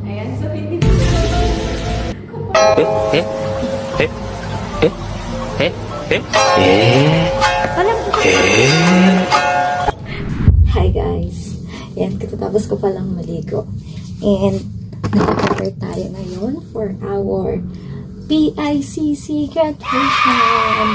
Ayan, so hindi Hi guys! Yan, katatapos ko palang maligo. And nakaprepare tayo ngayon for our PICC graduation.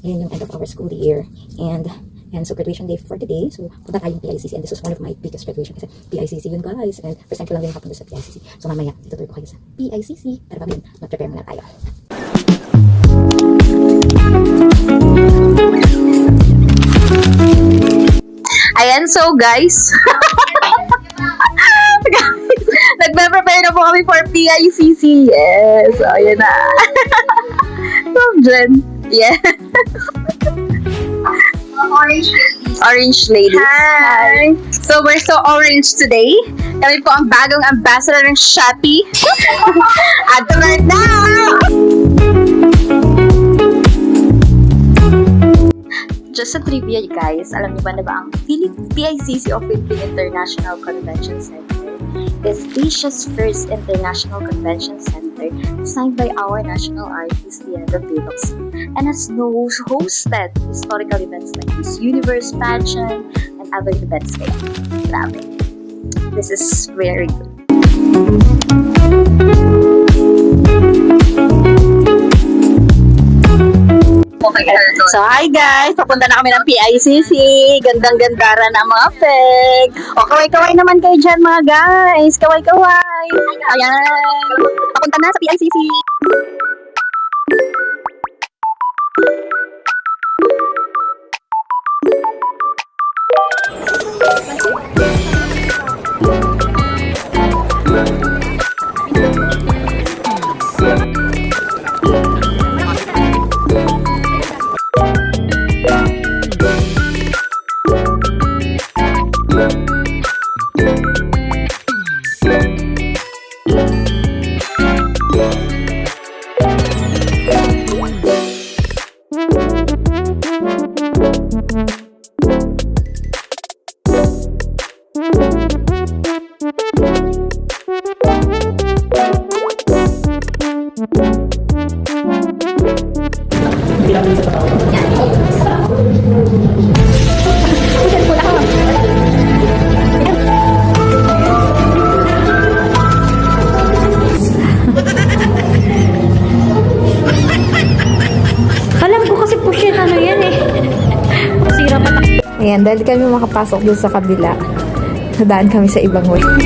Yan yung end of our school year. And yan, so graduation day for today. So punta tayong PICC and this was one of my biggest graduation kasi PICC yun guys. And first time ko lang din nakapunta sa PICC. So mamaya, itutur ko kayo sa PICC. Pero bago yun, mag-prepare muna tayo. Ayan, so guys, nagpe-prepare na po kami for PICC. Yes, so ayan na. So, Jen, yeah. Orange lady. Hi. So, we're so orange today. Kami po ang bagong ambassador ng Shopee. At right now! Just a trivia, guys. Alam niyo ba na ang PICC o Philippine International Convention Center is Asia's first international convention center designed by our national artist, Leandro Velox, and has hosted historical events like Miss Universe pageant and other events kaya. Grabe. This is very good. So, hi guys! Papunta na kami ng PICC. Gandang-gandara na mga peg. O, kaway-kaway naman kayo dyan mga guys. Kaway-kaway. Ayan. Papunta na sa PICC. alam ko kasi push yun, ano yan eh. Masira pa. Ayan, dahil kami makapasok doon sa kabila, nadaan kami sa ibang way.